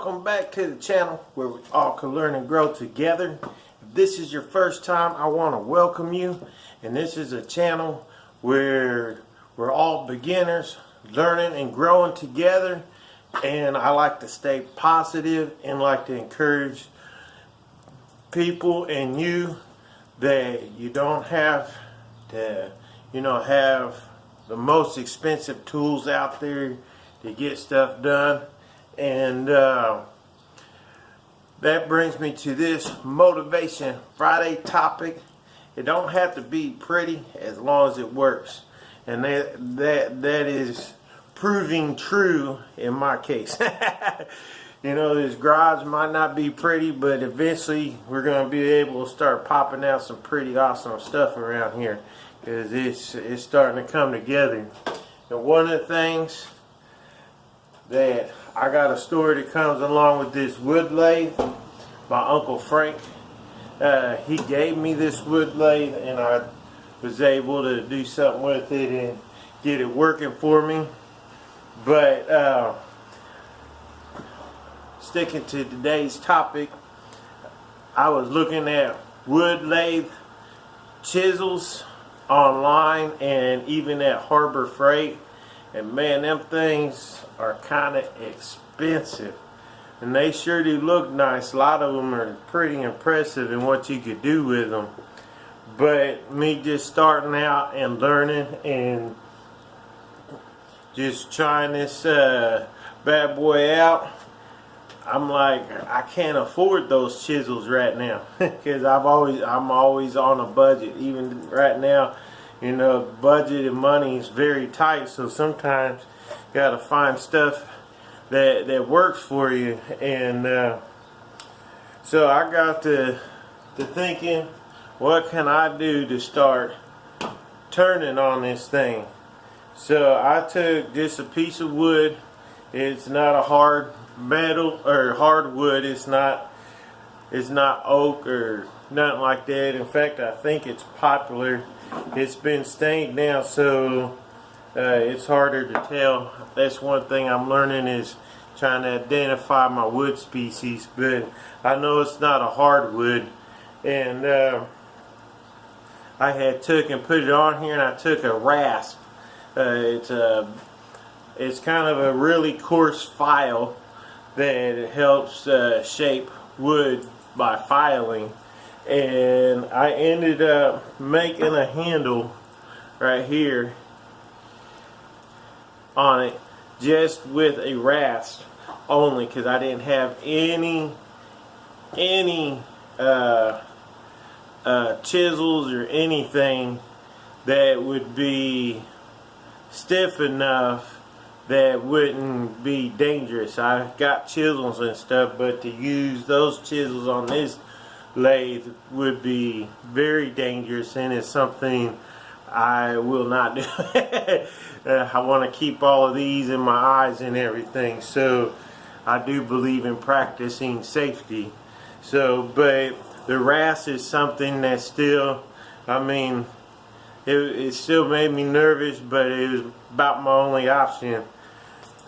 Welcome back to the channel where we all can learn and grow together. If this is your first time, I want to welcome you. And this is a channel where we're all beginners learning and growing together. And I like to stay positive and like to encourage people and you that you don't have to, have the most expensive tools out there to get stuff done. And that brings me to this Motivation Friday topic. It don't have to be pretty as long as it works, and that is proving true in my case. This garage might not be pretty, but eventually we're going to be able to start popping out some pretty awesome stuff around here, because it's starting to come together. And one of the things that I got a story that comes along with this wood lathe. My Uncle Frank, he gave me this wood lathe, and I was able to do something with it and get it working for me. But sticking to today's topic, I was looking at wood lathe chisels online and even at Harbor Freight, and man, them things are kind of expensive, and they sure do look nice. A lot of them are pretty impressive in what you could do with them. But me just starting out and learning and just trying this bad boy out, I'm like, I can't afford those chisels right now, because I'm always on a budget. Even right now, budget and money is very tight, so sometimes you gotta find stuff that works for you. And so I got to thinking, what can I do to start turning on this thing? So I took just a piece of wood. It's not a hard metal or hardwood. It's not oak or nothing like that. In fact, I think it's popular. It's been stained now, so it's harder to tell. That's one thing I'm learning, is trying to identify my wood species. But I know it's not a hardwood. And I had took and put it on here, and I took a rasp. It's kind of a really coarse file that helps shape wood by filing. And I ended up making a handle right here on it just with a rasp only, because I didn't have any chisels or anything that would be stiff enough that wouldn't be dangerous. I got chisels and stuff, but to use those chisels on this lathe would be very dangerous, and it's something I will not do. I want to keep all of these in my eyes and everything, so I do believe in practicing safety. So, but the rasp is something that still, it still made me nervous, but it was about my only option.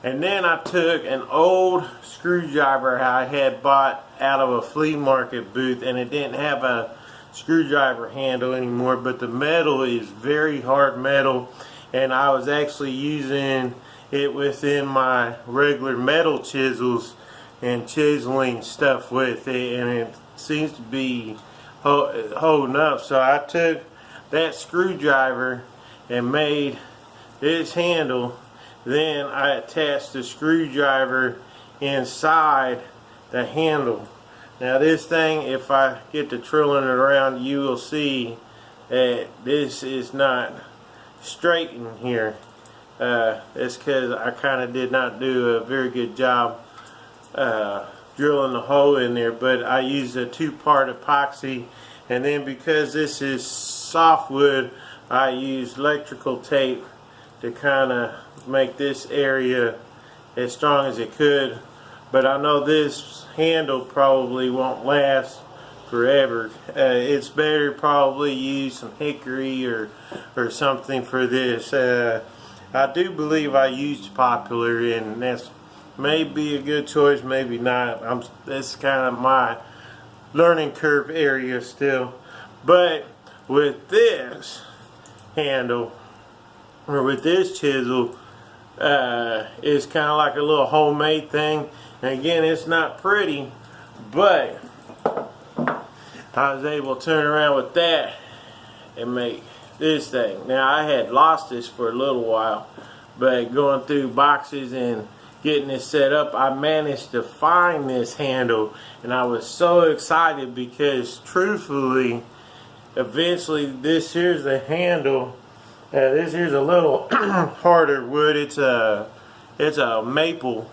And then I took an old screwdriver I had bought out of a flea market booth, and it didn't have a screwdriver handle anymore, but the metal is very hard metal, and I was actually using it within my regular metal chisels and chiseling stuff with it, and it seems to be holding up. So I took that screwdriver and made this handle. Then I attached the screwdriver inside the handle. Now this thing, if I get to trilling it around, you will see that this is not straight in here. That's because I kind of did not do a very good job drilling the hole in there, but I used a 2-part epoxy, and then because this is softwood, I used electrical tape to kind of make this area as strong as it could. But I know this handle probably won't last forever. It's better probably use some hickory or something for this. I do believe I used Popular, and that's may be a good choice, maybe not. That's kind of my learning curve area still. But with this handle, or with this chisel, it's kind of like a little homemade thing. And again, it's not pretty, but I was able to turn around with that and make this thing. Now, I had lost this for a little while, but going through boxes and getting this set up, I managed to find this handle, and I was so excited because truthfully, eventually this here's the handle. This here's a little harder wood. It's a maple.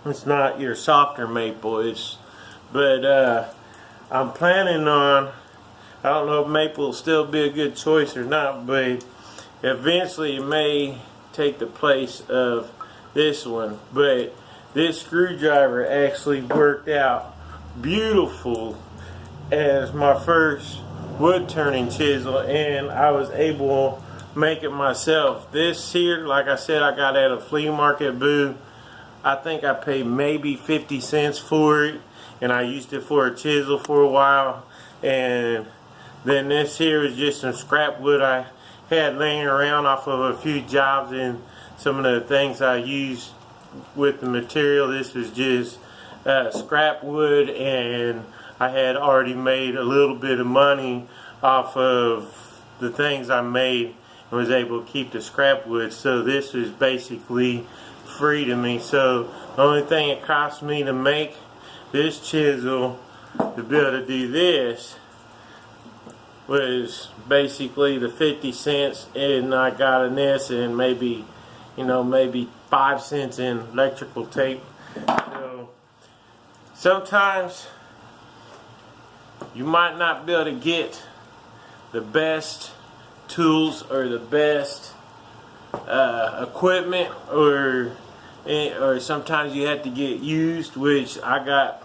It's not your softer maple. But I'm planning on, I don't know if maple will still be a good choice or not, but eventually it may take the place of this one. But this screwdriver actually worked out beautiful as my first wood turning chisel, and I was able to make it myself. This here, like I said, I got at a flea market booth. I think I paid maybe 50 cents for it, and I used it for a chisel for a while. And then this here is just some scrap wood I had laying around off of a few jobs and some of the things I used with the material. This was just scrap wood, and I had already made a little bit of money off of the things I made and was able to keep the scrap wood. So this was basically free to me. So the only thing it cost me to make this chisel, to be able to do this, was basically the 50 cents, and I got in this, and maybe, you know, maybe 5 cents in electrical tape. So sometimes you might not be able to get the best tools or the best equipment, or sometimes you have to get used, which I got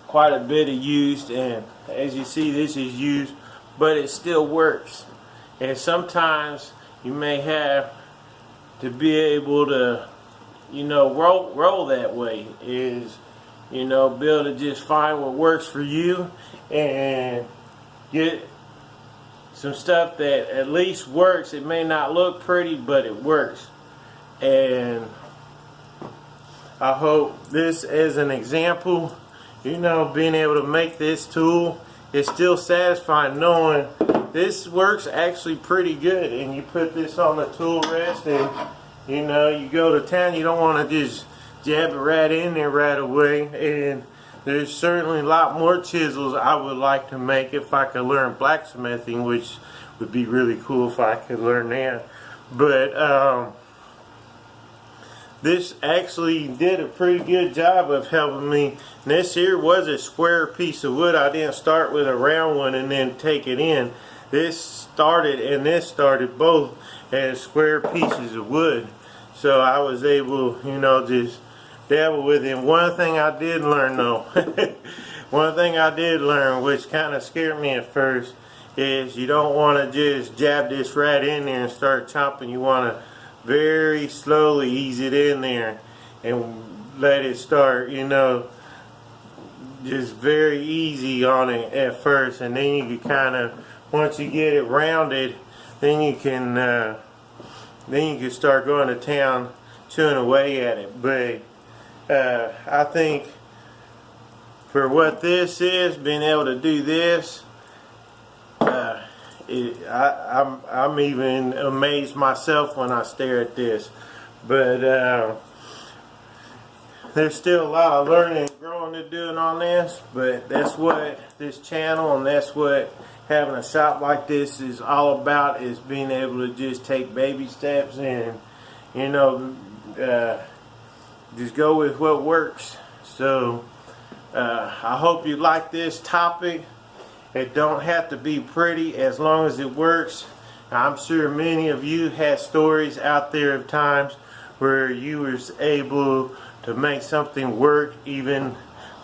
quite a bit of used, and as you see, this is used, but it still works. And sometimes you may have to be able to, you know, roll that way, is, you know, be able to just find what works for you and get some stuff that at least works. It may not look pretty, but it works. And I hope this as an example, you know, being able to make this tool is still satisfying, knowing this works actually pretty good. And you put this on the tool rest, and you know, you go to town, you don't want to just jab it right in there right away. And there's certainly a lot more chisels I would like to make if I could learn blacksmithing, which would be really cool if I could learn that. But this actually did a pretty good job of helping me. And this here was a square piece of wood. I didn't start with a round one and then take it in. This started and this started both as square pieces of wood. So I was able, you know, just dabble with it. One thing I did learn though, one thing I did learn, which kind of scared me at first, is you don't want to just jab this right in there and start chopping. You want to very slowly ease it in there and let it start, you know, just very easy on it at first, and then you can kind of, once you get it rounded, then you can start going to town chewing away at it. But I think for what this is, being able to do this, I'm even amazed myself when I stare at this. But there's still a lot of learning and growing to do on this, but that's what this channel and that's what having a shop like this is all about, is being able to just take baby steps and, you know, just go with what works. So I hope you like this topic. It don't have to be pretty as long as it works. I'm sure many of you had stories out there of times where you was able to make something work even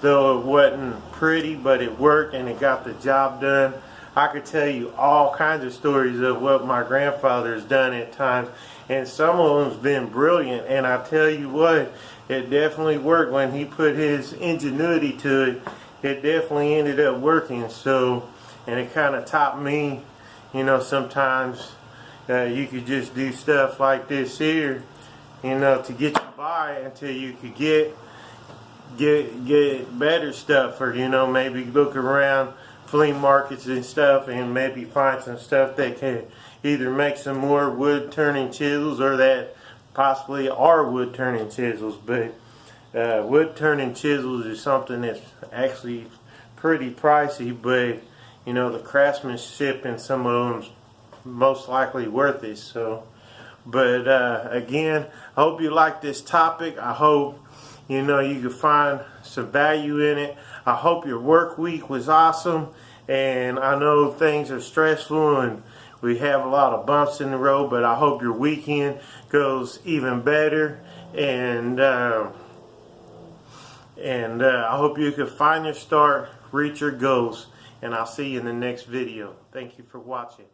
though it wasn't pretty, but it worked and it got the job done. I could tell you all kinds of stories of what my grandfather's done at times, and some of them's been brilliant. And I tell you what, it definitely worked when he put his ingenuity to it. It definitely ended up working. So, and it kind of taught me, you know, sometimes you could just do stuff like this here, you know, to get you by until you could get better stuff, or, you know, maybe look around flea markets and stuff and maybe find some stuff that can either make some more wood turning chisels, or that possibly are wood turning chisels. But wood turning chisels is something that's actually pretty pricey, but you know, the craftsmanship in some of them's most likely worth it. So, but again, I hope you like this topic. I hope, you know, you can find some value in it. I hope your work week was awesome, and I know things are stressful and we have a lot of bumps in the road, but I hope your weekend goes even better, and I hope you can find your start, reach your goals, and I'll see you in the next video. Thank you for watching.